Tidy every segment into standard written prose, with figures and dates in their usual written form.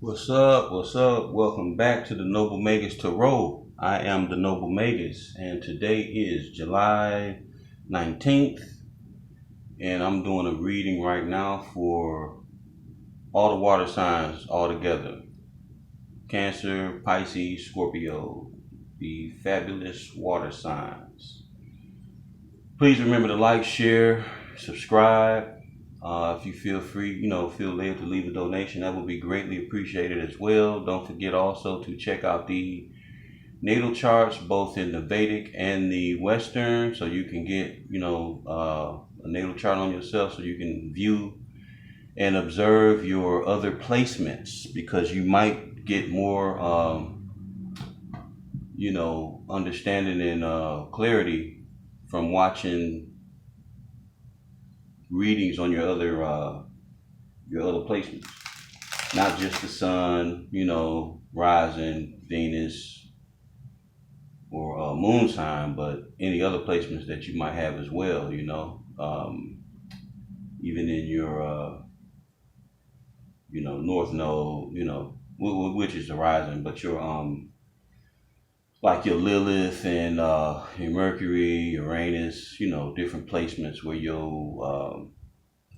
What's up? What's up? Welcome back to the Noble Magus Tarot. I am the Noble Magus, and today is July 19th, and I'm doing a reading right now for all the water signs all together. Cancer, Pisces, Scorpio, the fabulous water signs. Please remember to like, share, subscribe. If you feel led to leave a donation, that would be greatly appreciated as well. Don't forget also to check out the natal charts, both in the Vedic and the Western, so you can get, a natal chart on yourself so you can view and observe your other placements, because you might get more, understanding and clarity from watching readings on your other placements, not just the sun, rising, Venus, or moon sign, but any other placements that you might have as well. Even in your north node, which is the rising, but your like your Lilith and your Mercury, Uranus, different placements where your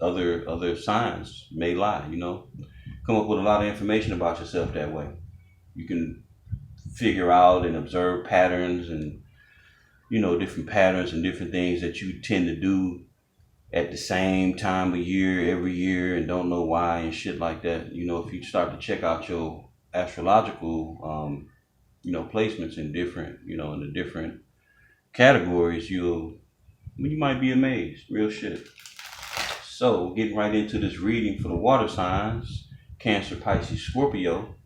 other signs may lie. Come up with a lot of information about yourself that way. You can figure out and observe patterns and different patterns and different things that you tend to do at the same time of year every year and don't know why and shit like that. If you start to check out your astrological placements in different, in the different categories, you might be amazed. Real shit. So, getting right into this reading for the water signs, Cancer, Pisces, Scorpio.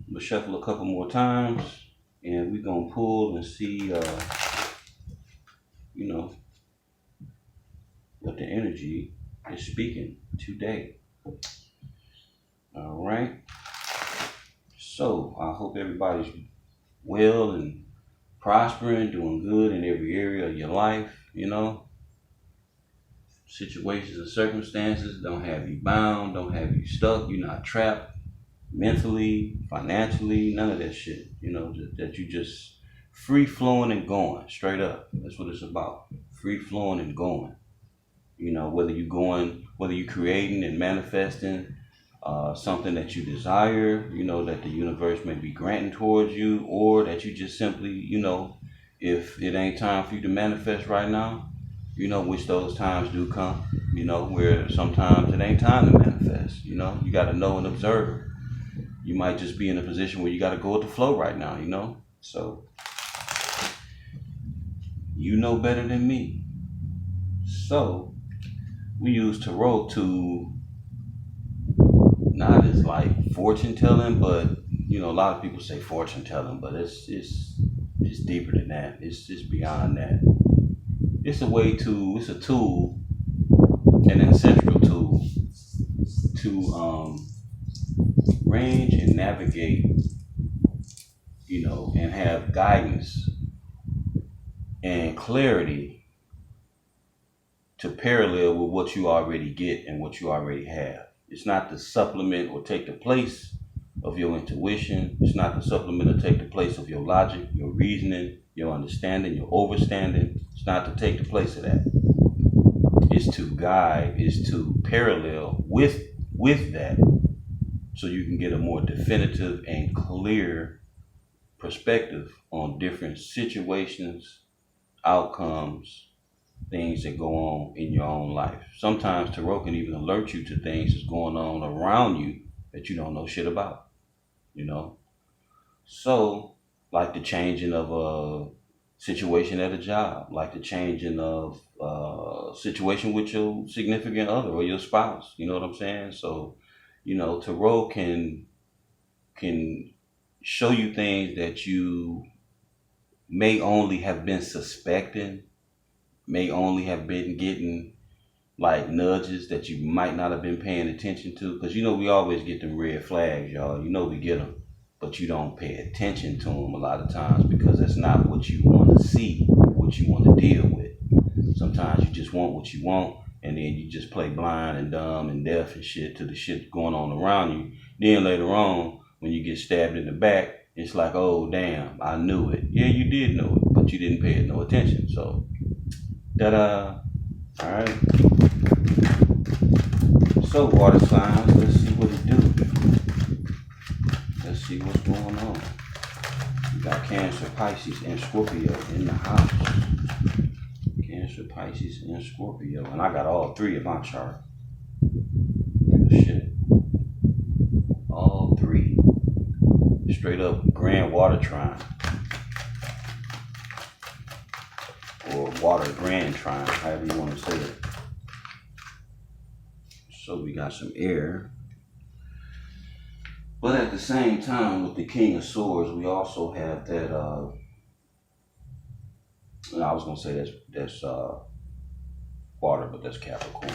We'll shuffle a couple more times, and we're going to pull and see, what the energy is speaking today. All right. So, I hope everybody's well and prospering, doing good in every area of your life, Situations and circumstances don't have you bound, don't have you stuck, you're not trapped mentally, financially, none of that shit, that you just free flowing and going, straight up. That's what it's about. Free flowing and going. Whether you're creating and manifesting something that you desire, that the universe may be granting towards you, or that you just simply, if it ain't time for you to manifest right now, which those times do come, where sometimes it ain't time to manifest, you got to know and observe. You might just be in a position where you got to go with the flow right now, so you know better than me. So we use tarot to, not as like fortune telling, but a lot of people say fortune telling, but it's deeper than that. It's beyond that. It's a tool, an ancestral tool to range and navigate, and have guidance and clarity to parallel with what you already get and what you already have. It's not to supplement or take the place of your intuition. It's not to supplement or take the place of your logic, your reasoning, your understanding, your overstanding. It's not to take the place of that. It's to guide, it's to parallel with that, so you can get a more definitive and clear perspective on different situations, outcomes, things that go on in your own life. Sometimes tarot can even alert you to things that's going on around you that you don't know shit about, So, like the changing of a situation at a job, like the changing of a situation with your significant other or your spouse, you know what I'm saying? So, tarot can show you things that you may only have been suspecting, may only have been getting like nudges that you might not have been paying attention to. Because we always get them red flags, y'all. We get them, but you don't pay attention to them a lot of times because that's not what you want to see, what you want to deal with. Sometimes you just want what you want, and then you just play blind and dumb and deaf and shit to the shit going on around you, Then later on, when you get stabbed in the back, it's like, oh damn, I knew it. Yeah, you did know it, but you didn't pay it no attention. So, ta-da! All right. So water signs, let's see what it do. Let's see what's going on. We got Cancer, Pisces, and Scorpio in the house. Cancer, Pisces, and Scorpio, and I got all three of my chart. Shit, all three. Straight up grand water trine. Or water grand trine, however you want to say it. So we got some air. But at the same time, with the King of Swords, we also have that, I was going to say that's water, but that's Capricorn.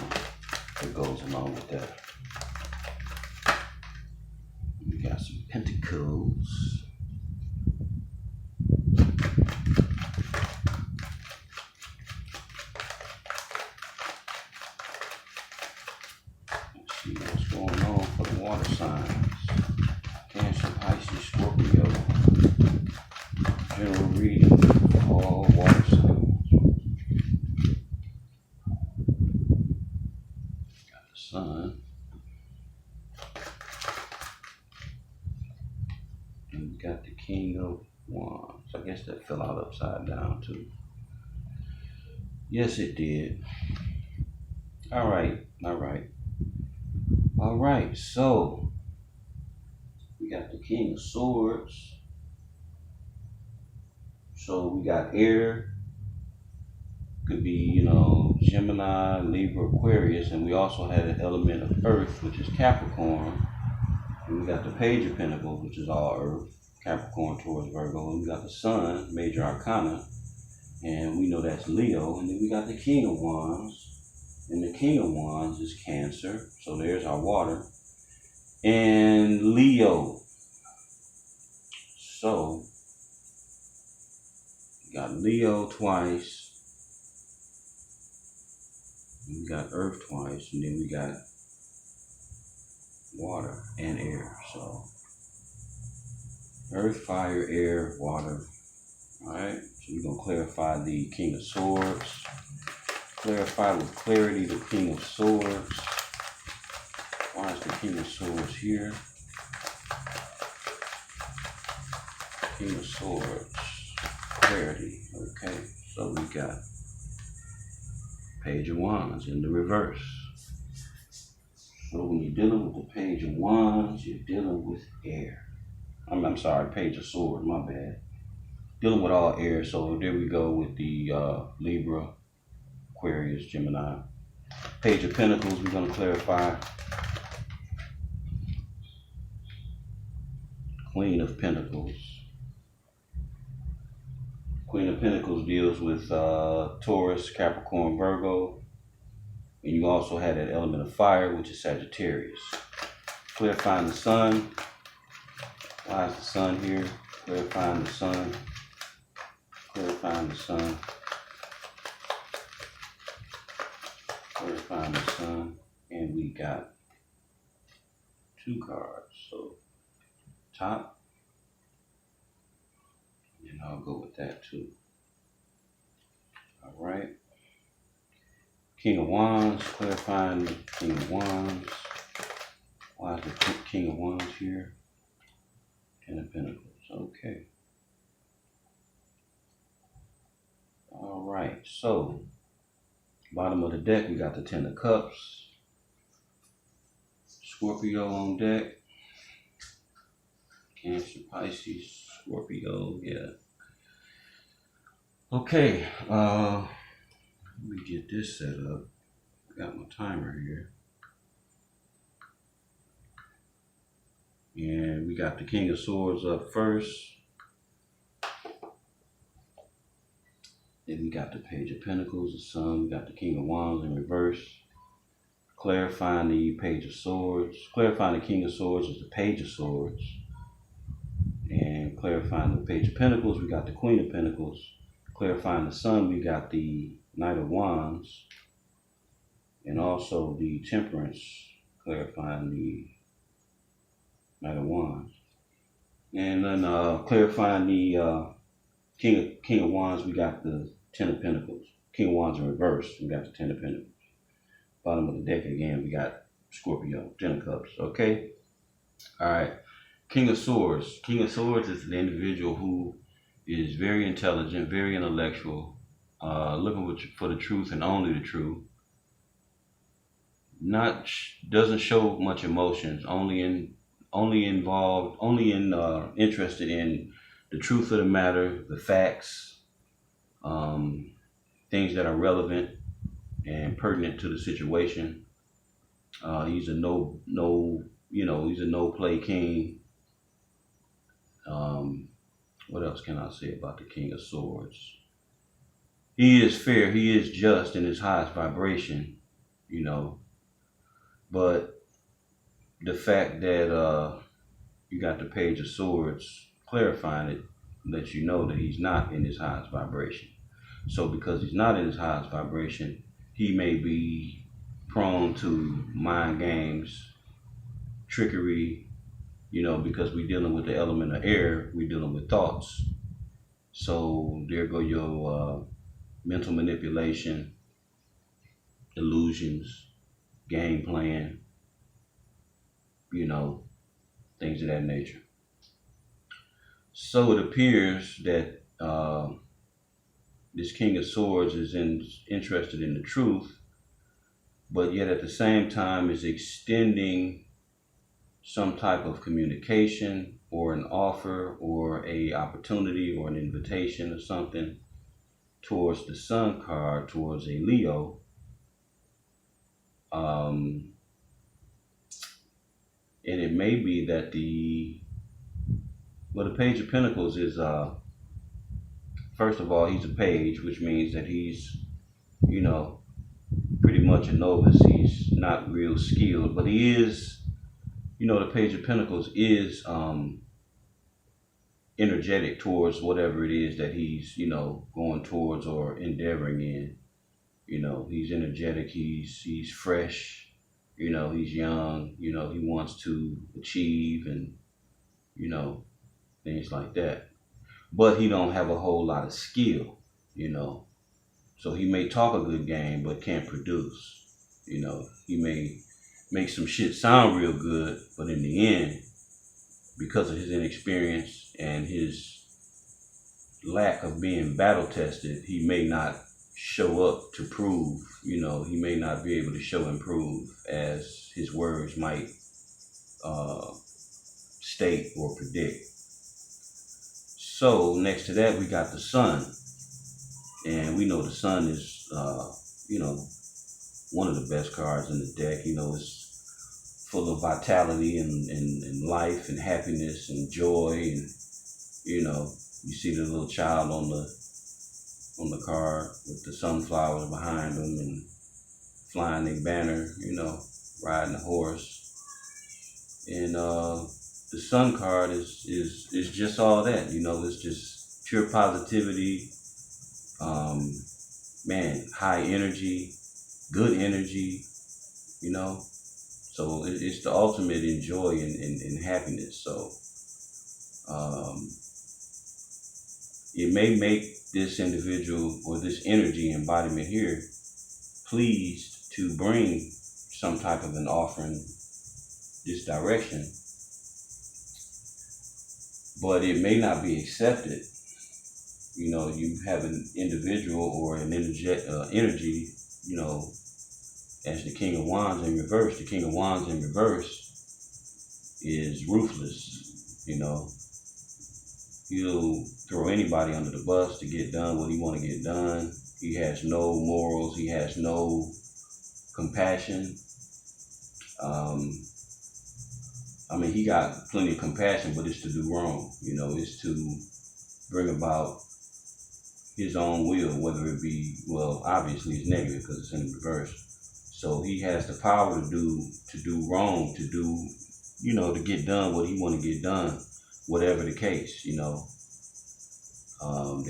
It goes along with that. We got some Pentacles. Let's see what's going on for the water signs. Cancer, Pisces, Scorpio. General reading for all water signs. Got the Sun. And we got the King of Wands. I guess that fell out upside down too. Yes, it did. All right. So we got the King of Swords. So we got air. Could be, Gemini, Libra, Aquarius, and we also had an element of Earth, which is Capricorn. And we got the Page of Pentacles, which is all Earth, Capricorn towards Virgo. And we got the Sun, Major Arcana, and we know that's Leo. And then we got the King of Wands, and the King of Wands is Cancer. So there's our water. And Leo. So we got Leo twice. We got Earth twice, and then we got water and air. So Earth, fire, air, water. Alright, so we're going to clarify the King of Swords. Clarify with clarity the King of Swords. Why is the King of Swords here? King of Swords. Clarity. Okay, so we got Page of Wands in the reverse. So when you're dealing with the Page of Wands, you're dealing with air. I'm sorry, Page of Swords, my bad. Dealing with all air. So there we go with the Libra, Aquarius, Gemini. Page of Pentacles, we're going to clarify. Queen of Pentacles. Queen of Pentacles deals with Taurus, Capricorn, Virgo. And you also had that element of fire, which is Sagittarius. Clarifying the Sun. Why is the Sun here? Clarifying the Sun. Clarifying the Sun. Clarifying the Sun. And we got two cards. So top. And I'll go with that too. All right. King of Wands, clarifying the King of Wands. Why is the King of Wands here? Ten of Pentacles. Okay. All right. So, bottom of the deck, we got the Ten of Cups. Scorpio on deck. Cancer, Pisces, Scorpio. Yeah. Okay. Let me get this set up. I got my timer here. And we got the King of Swords up first. Then we got the Page of Pentacles, the Sun. We got the King of Wands in reverse. Clarifying the Page of Swords. Clarifying the King of Swords is the Page of Swords. And clarifying the Page of Pentacles, we got the Queen of Pentacles. Clarifying the Sun, we got the Knight of Wands. And also the Temperance, clarifying the Knight of Wands. And then clarifying the King of Wands, we got the Ten of Pentacles. King of Wands in reverse, we got the Ten of Pentacles. Bottom of the deck again, we got Scorpio, Ten of Cups. Okay? All right. King of Swords. King of Swords is an individual who is very intelligent, very intellectual, looking for the truth and only the truth. Doesn't show much emotions, only interested in the truth of the matter, the facts, things that are relevant and pertinent to the situation. He's a he's a no play king. What else can I say about the King of Swords? He is fair, he is just in his highest vibration, but the fact that you got the Page of Swords clarifying it lets you know that he's not in his highest vibration. So because he's not in his highest vibration, he may be prone to mind games, trickery, because we're dealing with the element of air, we're dealing with thoughts. So there go your mental manipulation, illusions, game plan, things of that nature. So it appears that this King of Swords is interested in the truth, but yet at the same time is extending some type of communication or an offer or a opportunity or an invitation or something towards the Sun card, towards a Leo. And it may be that the Page of Pentacles is, first of all, he's a page, which means that he's, pretty much a novice. He's not real skilled, but he is, the Page of Pentacles is energetic towards whatever it is that he's, going towards or endeavoring in. He's energetic, he's fresh, he's young, he wants to achieve and, things like that. But he don't have a whole lot of skill, So he may talk a good game, but can't produce. He may make some shit sound real good, but in the end, because of his inexperience and his lack of being battle tested, he may not show up to prove, he may not be able to show and prove as his words might state or predict. So next to that, we got the Sun. And we know the Sun is, one of the best cards in the deck. It's full of vitality and life and happiness and joy. And, you see the little child on the card with the sunflowers behind them and flying their banner, riding a horse. And the Sun card is just all that, it's just pure positivity, high energy, good energy, so it's the ultimate in joy and happiness. So it may make this individual or this energy embodiment here pleased to bring some type of an offering this direction, but it may not be accepted. You have an individual or an energy, as the King of Wands in reverse. The King of Wands in reverse is ruthless, He'll throw anybody under the bus to get done what he want to get done. He has no morals. He has no compassion. He got plenty of compassion, but it's to do wrong. It's to bring about his own will, whether it be, well, obviously it's negative because it's in reverse. So he has the power to do wrong, to do, to get done what he want to get done, whatever the case, The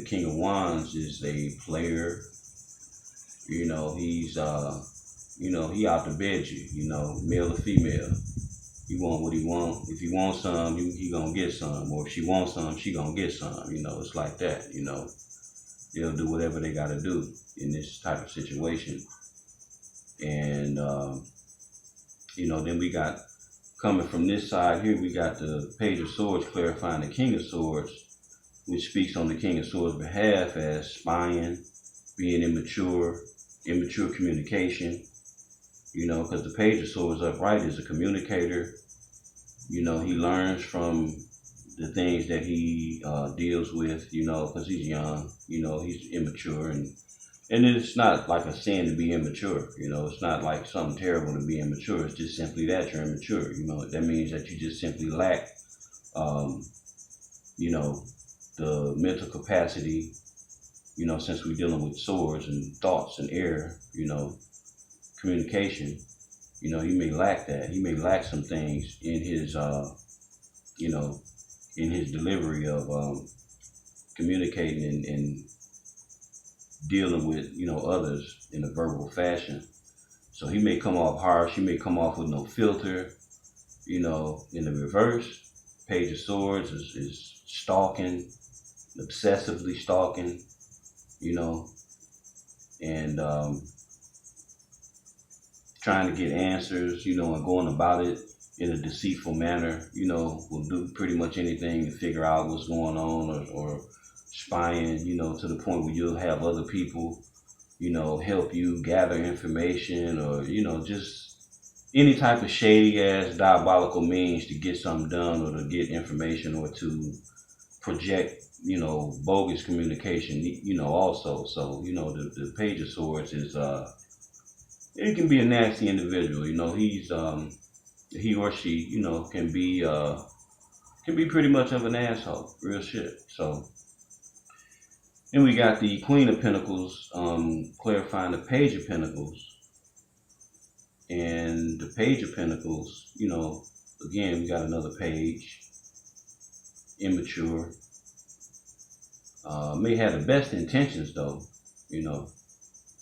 King of Wands is a player. He's he out to bed you, male or female. He want what he want. If he wants some, he gonna get some. Or if she wants some, she gonna get some. You know, it's like that. You know, they'll do whatever they gotta do in this type of situation. And you know, then we got coming from this side here, we got the Page of Swords clarifying the King of Swords, which speaks on the King of Swords' behalf as spying, being immature communication. You know, because the Page of Swords upright is a communicator. You know, he learns from the things that he deals with, you know, because he's young, you know, he's immature. And it's not like a sin to be immature, you know, it's not like something terrible to be immature. It's just simply that you're immature, you know. That means that you just simply lack, you know, the mental capacity, you know, since we're dealing with swords and thoughts and air, you know, communication. You know, he may lack that. He may lack some things in his, you know, in his delivery of communicating and dealing with, you know, others in a verbal fashion. So he may come off harsh. He may come off with no filter. You know, in the reverse, Page of Swords is stalking, obsessively stalking, you know, and trying to get answers, you know, and going about it in a deceitful manner. You know, will do pretty much anything to figure out what's going on, or spying, you know, to the point where you'll have other people, you know, help you gather information, or, you know, just any type of shady ass diabolical means to get something done, or to get information, or to project, you know, bogus communication, you know, also. So, you know, the Page of Swords is, it can be a nasty individual, you know. He's, he or she, you know, can be pretty much of an asshole, real shit. So, then we got the Queen of Pentacles, clarifying the Page of Pentacles. And the Page of Pentacles, you know, again, we got another page, immature. May have the best intentions though, you know,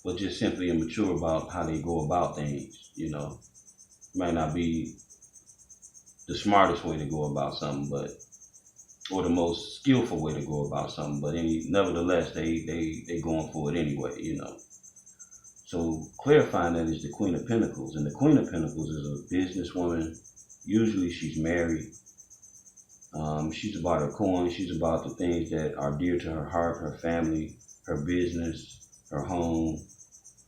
but just simply immature about how they go about things, you know. Might not be the smartest way to go about something, but, or the most skillful way to go about something, but nevertheless, they going for it anyway, you know. So clarifying that is the Queen of Pentacles, and the Queen of Pentacles is a businesswoman. Usually she's married. She's about her coin. She's about the things that are dear to her heart, her family, her business, her home,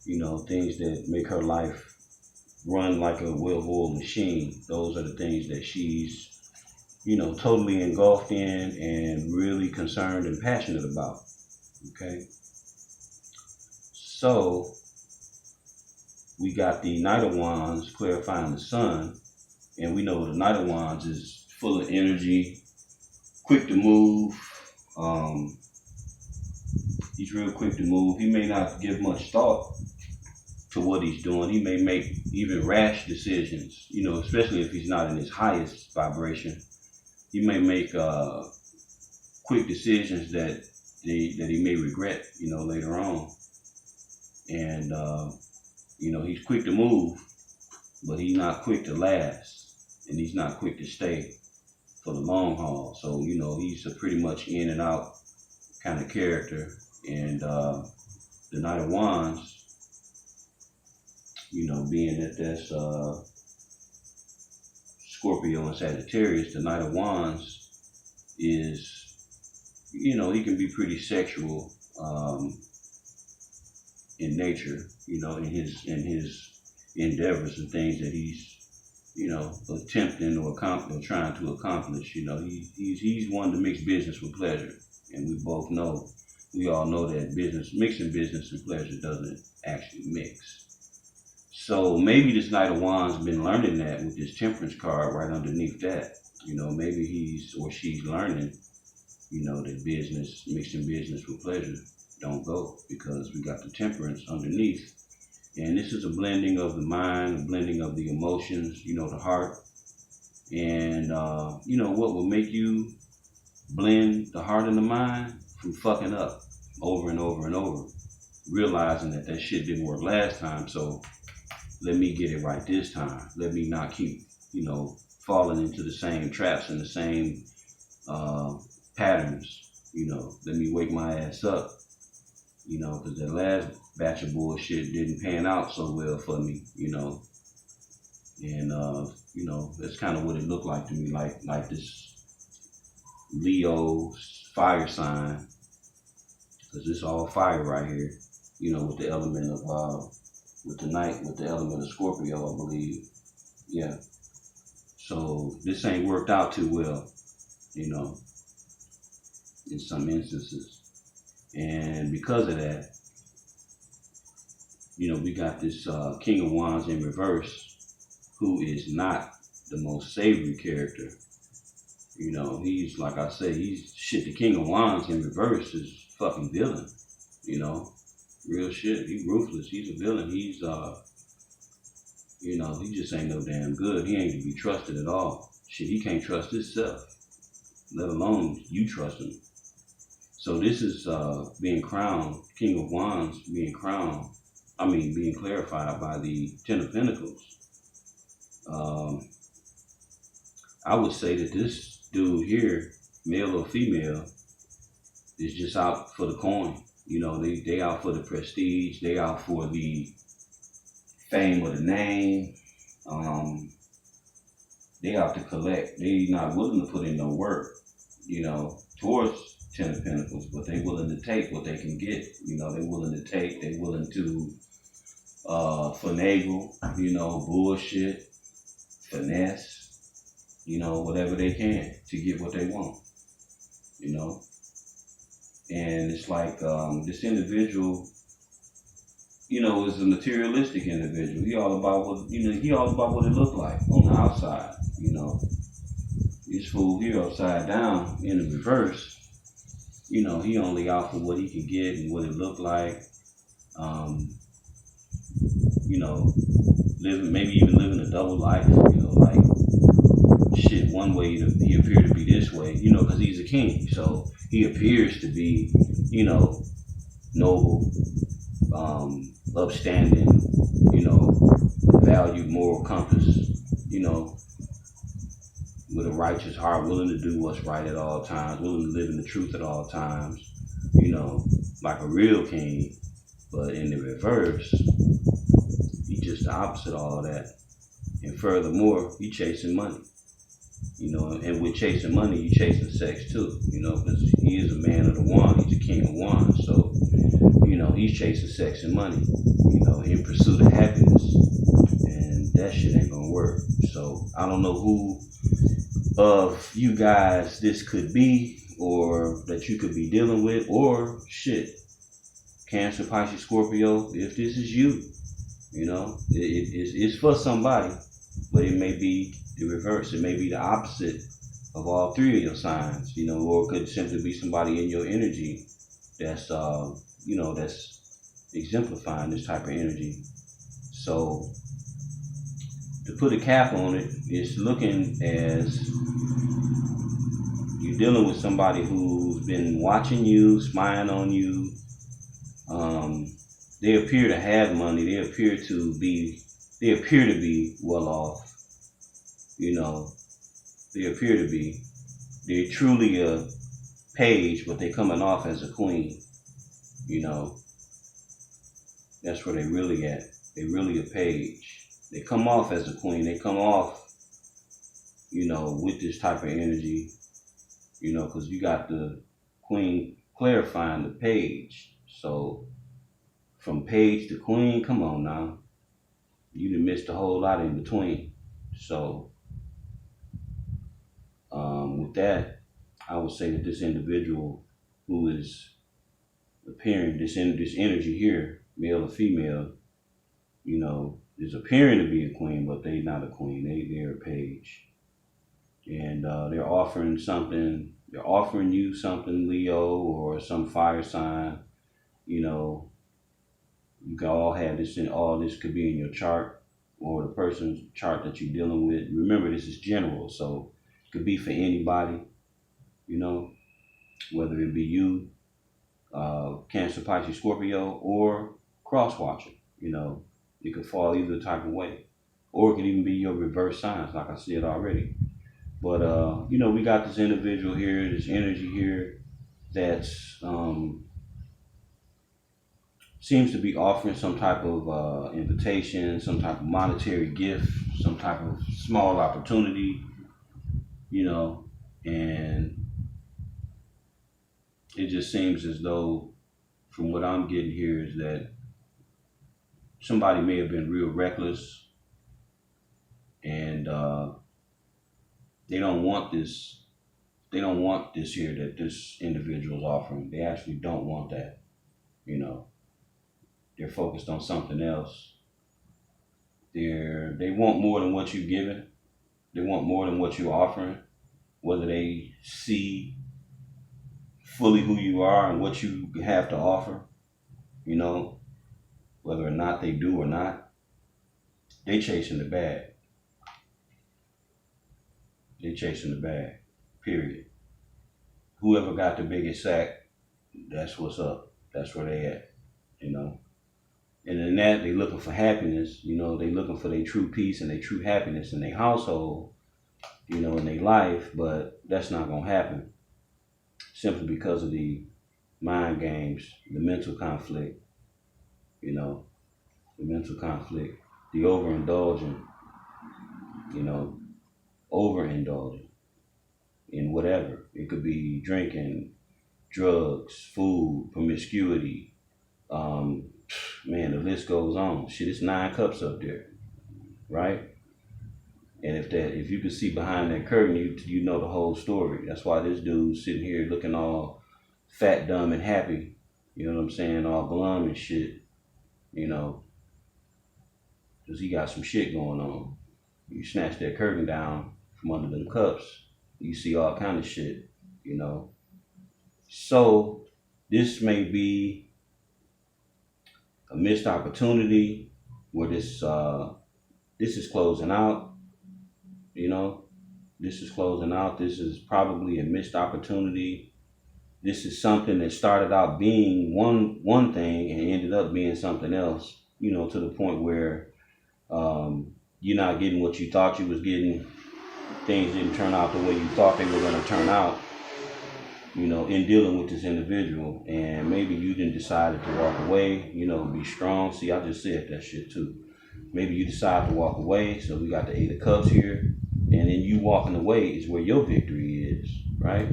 you know, things that make her life run like a well-oiled machine. Those are the things that she's, you know, totally engulfed in and really concerned and passionate about. Okay. So we got the Knight of Wands clarifying the Sun, and we know the Knight of Wands is full of energy, quick to move. He's real quick to move. He may not give much thought to what he's doing. He may make even rash decisions, you know, especially if he's not in his highest vibration. He may make quick decisions that he may regret, you know, later on. And you know, he's quick to move, but he's not quick to last, and he's not quick to stay for the long haul. So, you know, he's a pretty much in and out kind of character. And the Knight of Wands, you know, being that that's Scorpio and Sagittarius, the Knight of Wands is, you know, he can be pretty sexual in nature, you know, in his endeavors and things that he's, you know, attempting or trying to accomplish. You know, he's one to mix business with pleasure, and we all know that mixing business and pleasure doesn't actually mix. So maybe this Knight of Wands been learning that with this Temperance card right underneath that. You know, maybe he's or she's learning, you know, that mixing business with pleasure don't go, because we got the Temperance underneath. And this is a blending of the mind, a blending of the emotions, you know, the heart. And, you know, what will make you blend the heart and the mind? From fucking up over and over and over. Realizing that shit didn't work last time, so let me get it right this time. Let me not keep, you know, falling into the same traps and the same patterns. Let me wake my ass up. Because that last batch of bullshit didn't pan out so well for me. And that's kind of what it looked like to me, like this Leo fire sign, because it's all fire right here. With the element of with the element of Scorpio, I believe. Yeah. So this ain't worked out too well, in some instances. And because of that, we got this King of Wands in reverse, who is not the most savory character. He's, like I say, the King of Wands in reverse is fucking villain. Real shit. He's ruthless. He's a villain. He's he just ain't no damn good. He ain't to be trusted at all. Shit, he can't trust himself, let alone you trust him. So this is being crowned, King of Wands being crowned, being clarified by the Ten of Pentacles. I would say that this dude here, male or female, is just out for the coin. They out for the prestige. They out for the fame of the name. They out to collect. They not willing to put in no work, towards Ten of Pentacles, but they willing to take what they can get. They willing to take. They willing to finagle, bullshit, finesse, whatever they can to get what they want, And it's like this individual, is a materialistic individual. He all about what it looked like on the outside, This fool here upside down in the reverse, he only out for what he can get and what it looked like. Maybe even living a double life, like shit, one way he appeared to be this way, because he's a king. So he appears to be, noble, upstanding, valued moral compass, with a righteous heart, willing to do what's right at all times, willing to live in the truth at all times, like a real king. But in the reverse, he just the opposite of all that. And furthermore, he chasing money. And with chasing money, you chasing sex too, because he is a man of the wand, he's a king of wands. So, he's chasing sex and money, in pursuit of happiness. And that shit ain't gonna work. So I don't know who of you guys this could be, or that you could be dealing with, or shit, Cancer, Pisces, Scorpio, if this is you, it's for somebody, but it may be the reverse. It may be the opposite of all three of your signs, or it could simply be somebody in your energy that's, that's exemplifying this type of energy. So to put a cap on it, it's looking as you're dealing with somebody who's been watching you, spying on you. They appear to have money. They appear to be well off. They appear to be. They're truly a page, but they're coming off as a queen. That's where they really at. They really a page. They come off as a queen. They come off, with this type of energy, because you got the queen clarifying the page. So from page to queen, come on now. You done missed a whole lot in between. So with that, I would say that this individual who is appearing, this energy here, male or female, is appearing to be a queen, but they're not a queen. They're a page. And they're offering something. They're offering you something, Leo, or some fire sign. You can all have this, and all this could be in your chart or the person's chart that you're dealing with. Remember, this is general, so it could be for anybody, whether it be you, Cancer, Pisces, Scorpio, or cross-watcher. It could fall either type of way. or it could even be your reverse signs, like I said already. But you know, we got this individual here, this energy here that's seems to be offering some type of invitation, some type of monetary gift, some type of small opportunity, you know, and it just seems as though, from what I'm getting here, is that somebody may have been real reckless, and they don't want this. They don't want this here that this individual is offering. They actually don't want that. You know, they're focused on something else. They want more than what you're giving. They want more than what you're offering. Whether they see fully who you are and what you have to offer, you know, whether or not they do or not, they chasing the bag. They chasing the bag, period. Whoever got the biggest sack, that's what's up. That's where they at, you know. And in that, they looking for happiness, you know, they looking for their true peace and their true happiness in their household, you know, in their life, but that's not gonna happen simply because of the mind games, the mental conflict, you know, the mental conflict, the overindulging, you know, overindulging in whatever. It could be drinking, drugs, food, promiscuity, man, the list goes on. Shit, it's 9 cups up there, right? And if you can see behind that curtain, you know the whole story. That's why this dude's sitting here looking all fat, dumb, and happy. You know what I'm saying? All glum and shit. You know, because he got some shit going on. You snatch that curtain down from under them cups, you see all kind of shit. You know. So this may be a missed opportunity where this is closing out. You know, this is closing out. This is probably a missed opportunity. This is something that started out being one thing and ended up being something else, you know, to the point where you're not getting what you thought you was getting. Things didn't turn out the way you thought they were going to turn out, you know, in dealing with this individual. And maybe you didn't decided to walk away, you know, be strong. See, I just said that shit too. Maybe you decide to walk away. So we got the 8 of Cups here. And then you walking away is where your victory is, right?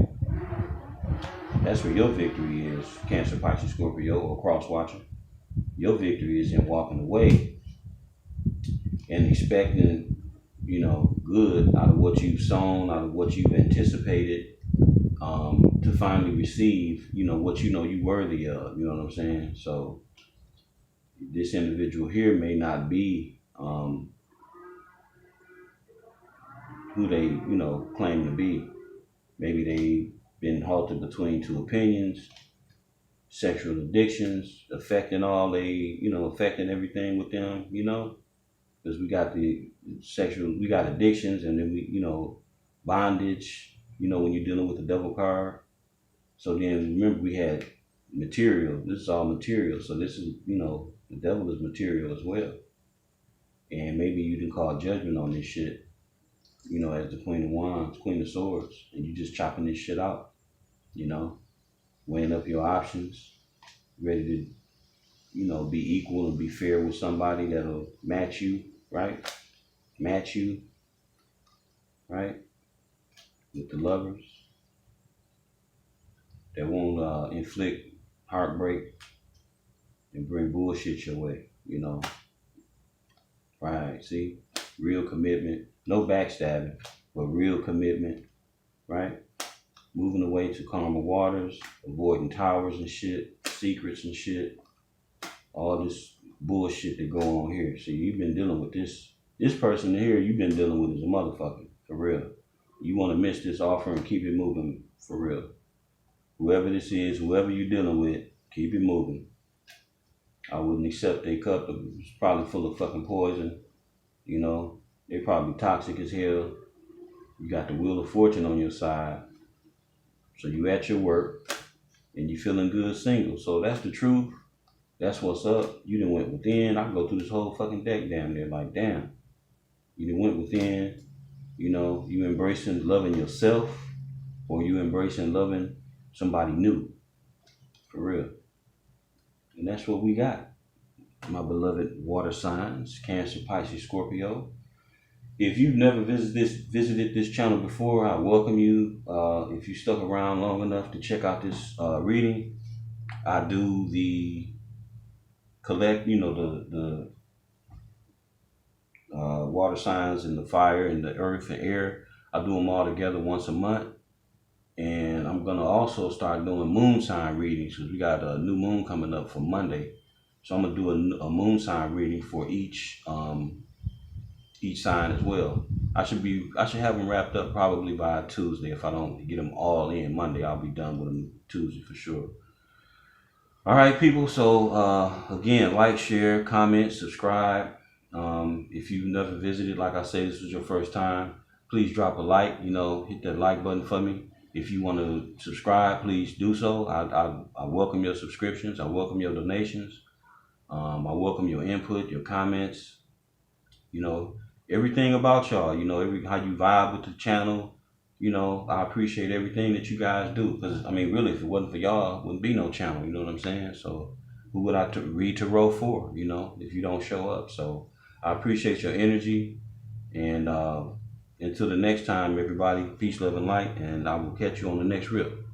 That's where your victory is, Cancer, Pisces, Scorpio, or cross watcher. Your victory is in walking away and expecting, you know, good out of what you've sown, out of what you've anticipated, to finally receive, you know, what you know you worthy of. You know what I'm saying? So this individual here may not be who they, you know, claim to be. Maybe they've been halted between 2 opinions, sexual addictions, affecting everything with them, you know, because we got we got addictions, and then we, you know, bondage, you know, when you're dealing with the devil card. So then remember we had material. This is all material. So this is, you know, the devil is material as well. And maybe you didn't call judgment on this shit, you know, as the Queen of Wands, Queen of Swords, and you just chopping this shit out, you know, weighing up your options, ready to, you know, be equal and be fair with somebody that'll match you, right? Match you, right? With the Lovers. That won't inflict heartbreak and bring bullshit your way, you know. Right, see? Real commitment. No backstabbing, but real commitment, right? Moving away to calmer waters, avoiding towers and shit, secrets and shit. All this bullshit that go on here. See, you've been dealing with this person here you've been dealing with is a motherfucker, for real. You want to miss this offer and keep it moving, for real. Whoever this is, whoever you're dealing with, keep it moving. I wouldn't accept a cup. It's probably full of fucking poison. You know, they probably toxic as hell. You got the Wheel of Fortune on your side. So you at your work and you feeling good single. So that's the truth. That's what's up. You done went within. I can go through this whole fucking deck damn near, like, damn. You went within, you know, you embracing loving yourself, or you embracing loving somebody new, for real. And that's what we got, my beloved water signs, Cancer, Pisces, Scorpio. If you've never visited this channel before, I welcome you. If you stuck around long enough to check out this reading, I do the collect, you know, the water signs and the fire and the earth and air. I do them all together once a month. And I'm going to also start doing moon sign readings, because we got a new moon coming up for Monday. So I'm going to do a moon sign reading for each sign as well. I should have them wrapped up probably by Tuesday. If I don't get them all in Monday, I'll be done with them Tuesday for sure. All right, people. So again, like, share, comment, subscribe. If you've never visited, like I say, this was your first time, please drop a like. You know, hit that like button for me. If you want to subscribe, please do so. I welcome your subscriptions. I welcome your donations. I welcome your input, your comments. You know, everything about y'all. You know, how you vibe with the channel. You know, I appreciate everything that you guys do. Because, I mean, really, if it wasn't for y'all, it wouldn't be no channel. You know what I'm saying? So who would I read tarot for, you know, if you don't show up? So I appreciate your energy. And until the next time, everybody, peace, love, and light. And I will catch you on the next rip.